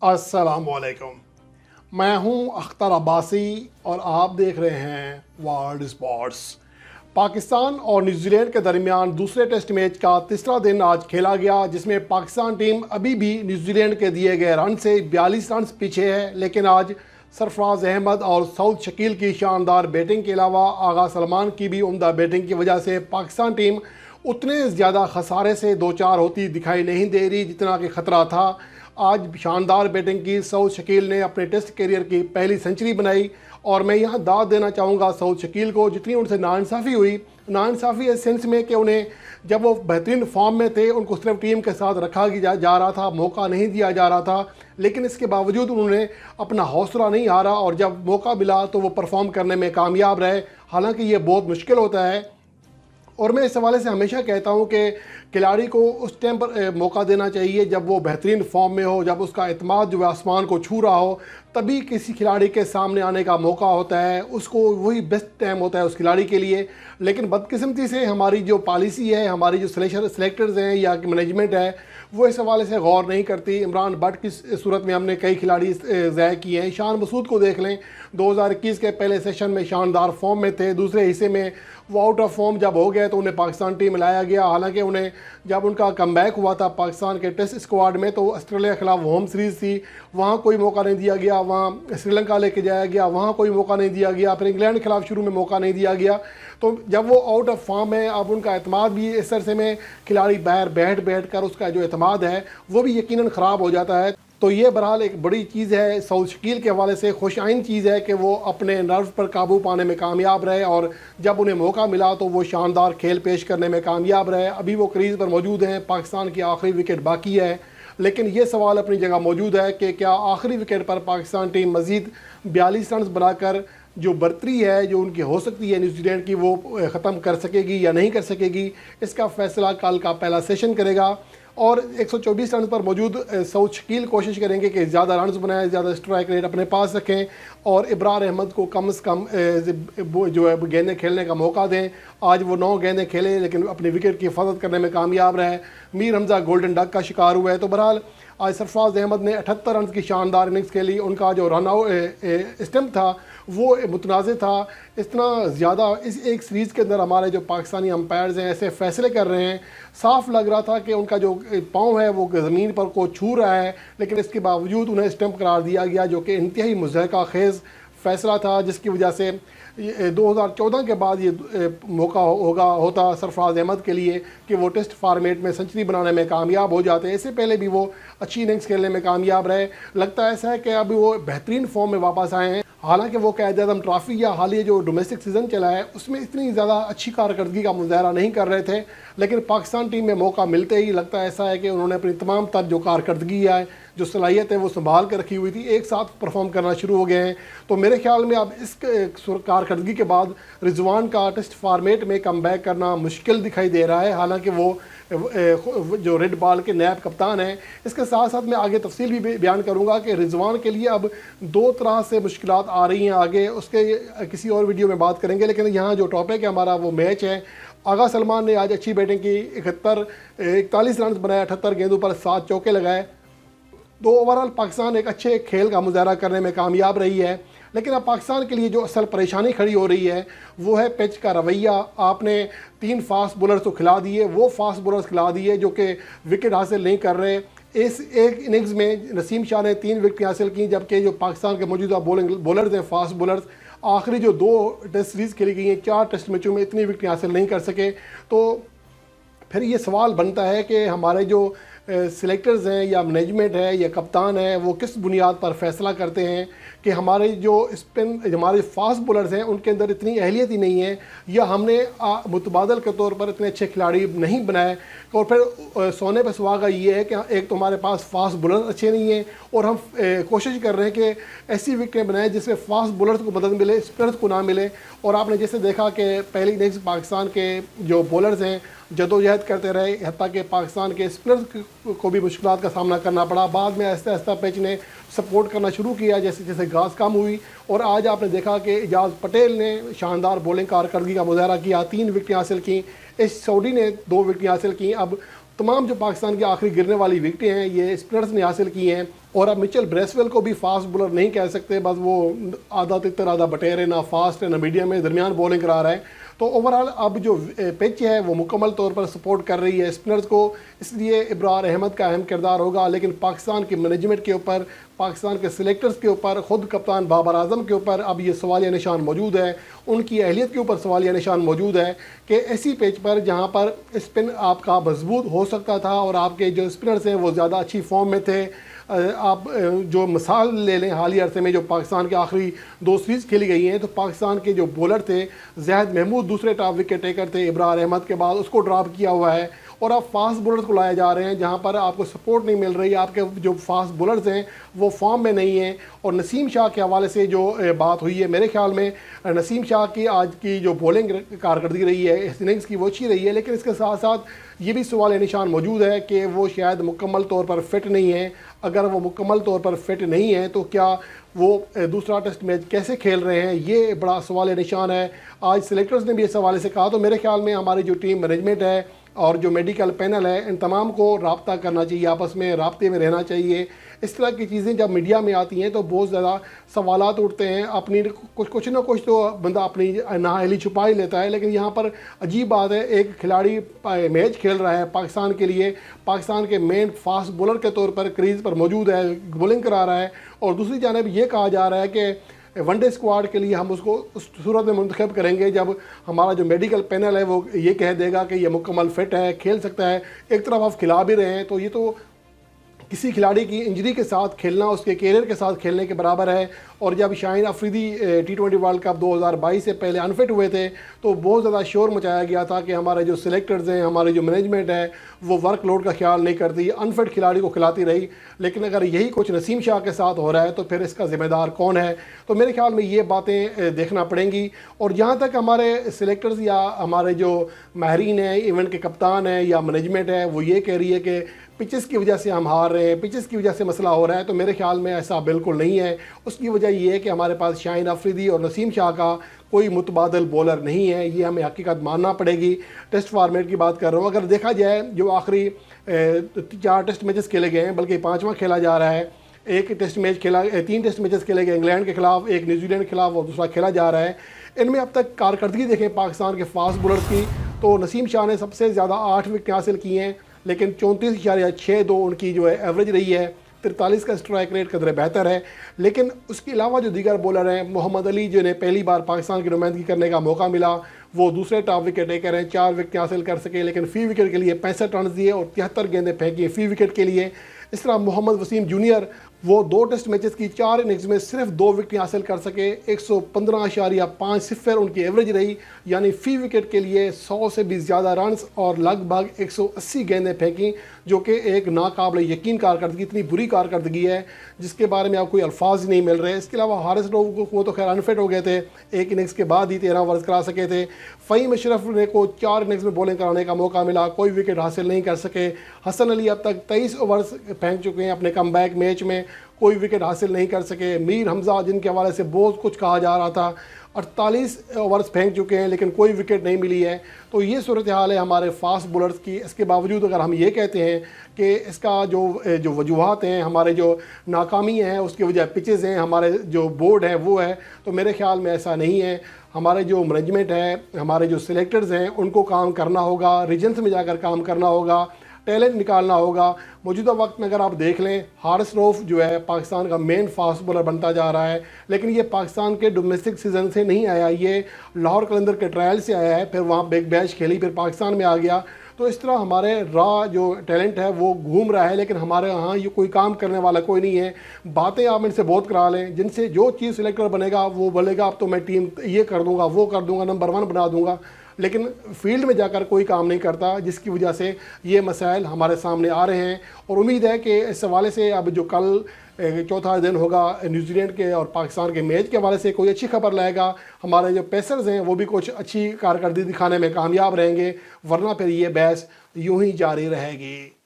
अस्सलाम वालेकुम। मैं हूं अख्तर अब्बासी और आप देख रहे हैं वर्ल्ड स्पोर्ट्स। पाकिस्तान और न्यूजीलैंड के दरमियान दूसरे टेस्ट मैच का तीसरा दिन आज खेला गया, जिसमें पाकिस्तान टीम अभी भी न्यूजीलैंड के दिए गए रन से 42 रन पीछे है। लेकिन आज सरफराज अहमद और सऊद शकील की शानदार बैटिंग के अलावा आगा सलमान की भी उम्दा बैटिंग की वजह से पाकिस्तान टीम उतने ज़्यादा खसारे से दो चार होती दिखाई नहीं दे रही जितना कि ख़तरा था। आज शानदार बैटिंग की सऊद शकील ने अपने टेस्ट करियर की पहली सेंचुरी बनाई और मैं यहाँ दाद देना चाहूँगा सऊद शकील को, जितनी उनसे नाइंसाफ़ी हुई। नाइंसाफ़ी इस सेंस में कि उन्हें जब वो बेहतरीन फॉर्म में थे उनको सिर्फ टीम के साथ रखा जा रहा था, मौका नहीं दिया जा रहा था। लेकिन इसके बावजूद उन्होंने अपना हौसला नहीं हारा और जब मौका मिला तो वो परफॉर्म करने में कामयाब रहे। हालांकि ये बहुत मुश्किल होता है और मैं इस हवाले से हमेशा कहता हूँ कि खिलाड़ी को उस टाइम पर मौका देना चाहिए जब वो बेहतरीन फॉर्म में हो, जब उसका एतमाद जो है आसमान को छू रहा हो, तभी किसी खिलाड़ी के सामने आने का मौका होता है। उसको वही बेस्ट टाइम होता है उस खिलाड़ी के लिए। लेकिन बदकिस्मती से हमारी जो पॉलिसी है, हमारी जो सिलेक्टर्स हैं या मैनेजमेंट है, वो इस हवाले से गौर नहीं करती। इमरान भट्ट की सूरत में हमने कई खिलाड़ी ज़ाय किए हैं। शान मसूद को देख लें, 2021 के पहले सेशन में शानदार फॉर्म में थे, दूसरे हिस्से में वो आउट ऑफ फॉर्म जब हो गए तो उन्हें पाकिस्तान टीम में लाया गया। हालांकि उन्हें जब उनका कमबैक हुआ था पाकिस्तान के टेस्ट स्क्वाड में तो ऑस्ट्रेलिया के खिलाफ होम सीरीज़ थी, वहाँ कोई मौका नहीं दिया गया। वहाँ श्रीलंका लेके जाया गया, वहाँ कोई मौका नहीं दिया गया। फिर इंग्लैंड के खिलाफ शुरू में मौका नहीं दिया गया। तो जब वो आउट ऑफ फॉर्म है, अब उनका एतमाद भी इस अरसे में खिलाड़ी बाहर बैठ कर उसका जो एतमाद है वो भी यकीनन ख़राब हो जाता है। तो ये बहरहाल एक बड़ी चीज़ है। सऊद शकील के हवाले से खुश आइन चीज़ है कि वो अपने नर्व पर काबू पाने में कामयाब रहे और जब उन्हें मौका मिला तो वो शानदार खेल पेश करने में कामयाब रहे। अभी वो क्रीज़ पर मौजूद हैं, पाकिस्तान की आखिरी विकेट बाकी है। लेकिन ये सवाल अपनी जगह मौजूद है कि क्या आखिरी विकेट पर पाकिस्तान टीम मज़ीद 42 रन बनाकर जो बर्तरी है जो उनकी हो सकती है न्यूजीलैंड की, वो ख़त्म कर सकेगी या नहीं कर सकेगी। इसका फ़ैसला कल का पहला सेशन करेगा। और 124 रन पर मौजूद सऊद शकील कोशिश करेंगे कि ज़्यादा रन बनाएं, ज़्यादा स्ट्राइक रेट अपने पास रखें और इब्रार अहमद को कम से कम जो है गेंदें खेलने का मौका दें। आज वो 9 गेंदें खेले लेकिन अपनी विकेट की हिफाजत करने में कामयाब रहे। मीर हमजा गोल्डन डक का शिकार हुआ है। तो बहरहाल आज सरफराज अहमद ने 78 रन की शानदार इनिंग्स खेली। उनका जो रन आउट स्टम्प था वो मुतनाज़ था। इतना ज़्यादा इस एक सीरीज़ के अंदर हमारे जो पाकिस्तानी अंपायर्स हैं ऐसे फ़ैसले कर रहे हैं, साफ लग रहा था कि उनका जो पाँव है वो ज़मीन पर को छू रहा है, लेकिन इसके बावजूद उन्हें स्टम्प करार दिया गया, जो कि इंतहाई मुज़हका खेज़ फ़ैसला था, जिसकी वजह से 2014 के बाद ये मौका होता सरफराज अहमद के लिए कि वो टेस्ट फॉर्मेट में सेंचुरी बनाने में कामयाब हो जाते। इससे पहले भी वो अच्छी इनिंग्स खेलने में कामयाब रहे। लगता ऐसा है कि अभी वो बेहतरीन फॉर्म में वापस आए हैं। हालांकि वो क़ायद-ए-आज़म ट्रॉफ़ी या हालिया जो डोमेस्टिक सीज़न चला है उसमें इतनी ज़्यादा अच्छी कारकर्दगी का मुज़ाहरा नहीं कर रहे थे, लेकिन पाकिस्तान टीम में मौका मिलते ही लगता ऐसा है कि उन्होंने अपनी तमाम तर जो कारकर्दगी है, जो सलाहियत है वो संभाल कर रखी हुई थी, एक साथ परफॉर्म करना शुरू हो गए हैं। तो मेरे ख्याल में अब इस कारकर्दगी के बाद रिजवान का टेस्ट फॉर्मेट में कम बैक करना मुश्किल दिखाई दे रहा है। हालांकि वो जो रेड बॉल के नायब कप्तान हैं। इसके साथ साथ मैं आगे तफसील भी बयान करूंगा कि रिजवान के लिए अब 2 तरह से मुश्किलात आ रही हैं। आगे उसके किसी और वीडियो में बात करेंगे, लेकिन यहाँ जो टॉपिक है हमारा वो मैच है। आगा सलमान ने आज अच्छी बैटिंग की, 41 रन बनाए, 78 गेंदों पर 7 चौके लगाए। तो ओवरऑल पाकिस्तान एक अच्छे खेल का मुजाहरा करने में कामयाब रही है। लेकिन अब पाकिस्तान के लिए जो असल परेशानी खड़ी हो रही है वो है पिच का रवैया। आपने 3 फास्ट बॉलर्स को खिला दिए, वो फास्ट बॉलर्स खिला दिए जो कि विकेट हासिल नहीं कर रहे। इस एक इनिंग्स में नसीम शाह ने 3 विकेट हासिल की, जबकि जो पाकिस्तान के मौजूदा बॉलर्स हैं फास्ट बॉलर्स, आखिरी जो 2 टेस्ट सीरीज़ खेली गई हैं 4 टेस्ट मैचों में इतनी विकेट हासिल नहीं कर सके। तो फिर ये सवाल बनता है कि हमारे जो सिलेक्टर्स हैं या मैनेजमेंट है या कप्तान है वो किस बुनियाद पर फैसला करते हैं कि हमारे जो हमारे फास्ट बॉलर्स हैं उनके अंदर इतनी अहलियत ही नहीं है, या हमने मुतबादल के तौर पर इतने अच्छे खिलाड़ी नहीं बनाए। और फिर सोने पर सुहागा ये है कि एक तो हमारे पास फास्ट बॉलर अच्छे नहीं हैं और हम कोशिश कर रहे हैं कि ऐसी विकेटें बनाएं जिसमें फास्ट बॉलर्स को मदद मिले, स्पिनर्स को ना मिले। और आपने जैसे देखा कि पहली इनिंग्स पाकिस्तान के जो बॉलर्स हैं जदोजहद करते रहे, हत्ता कि पाकिस्तान के स्पिनर्स को भी मुश्किलात का सामना करना पड़ा। बाद में आहिस्ता आहिस्ता पिच ने सपोर्ट करना शुरू किया जैसे जैसे घास कम हुई। और आज आपने देखा कि एजाज पटेल ने शानदार बॉलिंग कारकर्दगी का मुजाहरा किया, 3 विकेटें हासिल की। इस सऊदी ने 2 विकेटें हासिल की। अब तमाम जो पाकिस्तान की आखिरी गिरने वाली विकेटें हैं ये स्पिनर्स ने हासिल की हैं اور اب مچل بریسویل کو بھی فاسٹ بولر نہیں کہہ سکتے، بس وہ آدھا تتر آدھا بٹیر ہے، نہ فاسٹ ہے نہ میڈیم ہے، درمیان بولنگ کرا رہا ہے۔ تو اوورال اب جو پچ ہے وہ مکمل طور پر سپورٹ کر رہی ہے اسپنرز کو، اس لیے ابرار احمد کا اہم کردار ہوگا۔ لیکن پاکستان کی مینجمنٹ کے اوپر، پاکستان کے سلیکٹرز کے اوپر، خود کپتان بابر اعظم کے اوپر اب یہ سوالیہ نشان موجود ہے، ان کی اہلیت کے اوپر سوالیہ نشان موجود ہے کہ ایسی پیچ پر جہاں پر اسپن آپ کا مضبوط ہو سکتا تھا اور آپ کے جو اسپنرز ہیں وہ زیادہ اچھی فارم میں تھے۔ آپ جو مثال لے لیں حالیہ عرصے میں جو پاکستان کے آخری 2 سیریز کھیلی گئی ہیں، تو پاکستان کے جو بولر تھے زاہد محمود دوسرے ٹاپ وکٹ ٹیکر تھے، ابرار احمد کے بعد اس کو ڈراپ کیا ہوا ہے، اور اب فاسٹ بولرز کو لائے جا رہے ہیں جہاں پر آپ کو سپورٹ نہیں مل رہی، آپ کے جو فاسٹ بولرز ہیں وہ فارم میں نہیں ہیں۔ اور نسیم شاہ کے حوالے سے جو بات ہوئی ہے، میرے خیال میں نسیم شاہ کی آج کی جو بولنگ کارکردگی رہی ہے اس اننگز کی وہ اچھی رہی ہے، لیکن اس کے ساتھ ساتھ یہ بھی سوال نشان موجود ہے کہ وہ شاید مکمل طور پر فٹ نہیں ہے۔ اگر وہ مکمل طور پر فٹ نہیں ہے تو کیا وہ دوسرا ٹیسٹ میچ کیسے کھیل رہے ہیں، یہ بڑا سوال نشان ہے۔ آج سلیکٹرز نے بھی اس حوالے سے کہا، تو میرے خیال میں ہماری جو ٹیم مینجمنٹ ہے اور جو میڈیکل پینل ہے، ان تمام کو رابطہ کرنا چاہیے، آپس میں رابطے میں رہنا چاہیے۔ اس طرح کی چیزیں جب میڈیا میں آتی ہیں تو بہت زیادہ سوالات اٹھتے ہیں، اپنی کچھ نہ کچھ تو بندہ اپنی نااہلی چھپا ہی لیتا ہے۔ لیکن یہاں پر عجیب بات ہے، ایک کھلاڑی میچ کھیل رہا ہے پاکستان کے لیے، پاکستان کے مین فاسٹ بولر کے طور پر کریز پر موجود ہے، بولنگ کرا رہا ہے، اور دوسری جانب یہ کہا جا رہا ہے کہ ون ڈے اسکواڈ کے لیے ہم اس کو اس صورت میں منتخب کریں گے جب ہمارا جو میڈیکل پینل ہے وہ یہ کہہ دے گا کہ یہ مکمل فٹ ہے، کھیل سکتا ہے۔ ایک طرف آپ کھلا بھی رہے ہیں، تو یہ تو کسی کھلاڑی کی انجری کے ساتھ کھیلنا اس کے کیریئر کے ساتھ کھیلنے کے برابر ہے۔ اور جب شاہین افریدی T20 ورلڈ کپ 2022 سے پہلے انفٹ ہوئے تھے تو بہت زیادہ شور مچایا گیا تھا کہ ہمارے جو سلیکٹرز ہیں، ہماری جو مینجمنٹ ہے وہ ورک لوڈ کا خیال نہیں کرتی، انفٹ کھلاڑی کو کھلاتی رہی۔ لیکن اگر یہی کچھ نسیم شاہ کے ساتھ ہو رہا ہے تو پھر اس کا ذمہ دار کون ہے؟ تو میرے خیال میں یہ باتیں دیکھنا پڑیں گی۔ اور جہاں تک ہمارے سلیکٹرز یا ہمارے جو ماہرین ہیں، ایونٹ کے کپتان ہیں یا مینجمنٹ ہے، وہ یہ کہہ رہی ہے کہ پچز کی وجہ سے ہم ہار رہے ہیں، پچز کی وجہ سے مسئلہ ہو رہا ہے، تو میرے خیال میں ایسا بالکل نہیں ہے۔ اس کی وجہ یہ ہے کہ ہمارے پاس شاہین افریدی اور نسیم شاہ کا کوئی متبادل بولر نہیں ہے، یہ ہمیں حقیقت ماننا پڑے گی۔ ٹیسٹ فارمیٹ کی بات کر رہا ہوں، اگر دیکھا جائے جو آخری 4 ٹیسٹ میچز کھیلے گئے ہیں، بلکہ 5واں کھیلا جا رہا ہے، 3 ٹیسٹ میچز کھیلے گئے، انگلینڈ کے خلاف، ایک نیوزی لینڈ کے خلاف اور دوسرا کھیلا جا رہا ہے۔ ان میں اب تک کارکردگی دیکھیں پاکستان کے فاسٹ بولرز کی، تو نسیم شاہ نے سب سے زیادہ 8 وکٹیں حاصل کی ہیں، لیکن 34.62 ان کی جو ہے ایوریج رہی ہے، 43 کا اسٹرائک ریٹ قدرے بہتر ہے۔ لیکن اس کے علاوہ جو دیگر بولر ہیں، محمد علی جنہیں پہلی بار پاکستان کی نمائندگی کرنے کا موقع ملا، وہ دوسرے ٹاپ وکٹ ٹیکر ہیں، 4 وکٹیں حاصل کر سکے، لیکن فی وکٹ کے لیے 65 رنز دیے اور 73 گیندیں پھینکی فی وکٹ کے لیے۔ اس طرح محمد وسیم جونیئر، وہ 2 ٹیسٹ میچز کی 4 اننگز میں صرف 2 وکٹیں حاصل کر سکے، 115.50 ان کی ایوریج رہی، یعنی فی وکٹ کے لیے 100 سے بھی زیادہ رنز اور لگ بھگ 180 گیندیں پھینکی، جو کہ ایک ناقابل یقین کارکردگی، اتنی بری کارکردگی ہے جس کے بارے میں آپ کوئی الفاظ نہیں مل رہے۔ اس کے علاوہ حارث روف وہ تو خیر انفٹ ہو گئے تھے، ایک اننگز کے بعد ہی 13 اوورز کرا سکے تھے۔ فہیم اشرف نے کو 4 اننگز میں بولنگ کرانے کا موقع ملا، کوئی وکٹ حاصل نہیں کر سکے۔ حسن علی اب تک 23 اوورز پھینک چکے ہیں اپنے کم بیک میچ میں، کوئی وکٹ حاصل نہیں کر سکے۔ میر حمزہ جن کے حوالے سے بہت کچھ کہا جا رہا تھا، 48 اوورز پھینک چکے ہیں لیکن کوئی وکٹ نہیں ملی ہے۔ تو یہ صورتحال ہے ہمارے فاسٹ بولرز کی۔ اس کے باوجود اگر ہم یہ کہتے ہیں کہ اس کا جو وجوہات ہیں، ہمارے جو ناکامی ہیں اس کی وجہ پچز ہیں، ہمارے جو بورڈ ہے وہ ہے، تو میرے خیال میں ایسا نہیں ہے۔ ہمارے جو مینجمنٹ ہے، ہمارے جو سلیکٹرز ہیں، ان کو کام کرنا ہوگا، ریجنز میں جا کر کام کرنا ہوگا، ٹیلنٹ نکالنا ہوگا۔ موجودہ وقت میں اگر آپ دیکھ لیں، حارث روف جو ہے پاکستان کا مین فاسٹ بولر بنتا جا رہا ہے، لیکن یہ پاکستان کے ڈومیسٹک سیزن سے نہیں آیا، یہ لاہور قلندر کے ٹرائل سے آیا ہے، پھر وہاں بگ بیش کھیلی، پھر پاکستان میں آ گیا۔ تو اس طرح ہمارے جو ٹیلنٹ ہے وہ گھوم رہا ہے، لیکن ہمارے ہاں یہ کوئی کام کرنے والا کوئی نہیں ہے۔ باتیں آپ ان سے بہت کرا لیں، جن سے جو چیز سلیکٹر بنے گا وہ بولے گا اب تو میں ٹیم یہ کر دوں گا، وہ کر دوں گا، نمبر 1 بنا دوں گا، لیکن فیلڈ میں جا کر کوئی کام نہیں کرتا، جس کی وجہ سے یہ مسائل ہمارے سامنے آ رہے ہیں۔ اور امید ہے کہ اس حوالے سے اب جو کل 4تھا دن ہوگا نیوزی لینڈ کے اور پاکستان کے میچ کے حوالے سے کوئی اچھی خبر لائے گا، ہمارے جو پیسرز ہیں وہ بھی کچھ اچھی کارکردگی دکھانے میں کامیاب رہیں گے، ورنہ پھر یہ بحث یوں ہی جاری رہے گی۔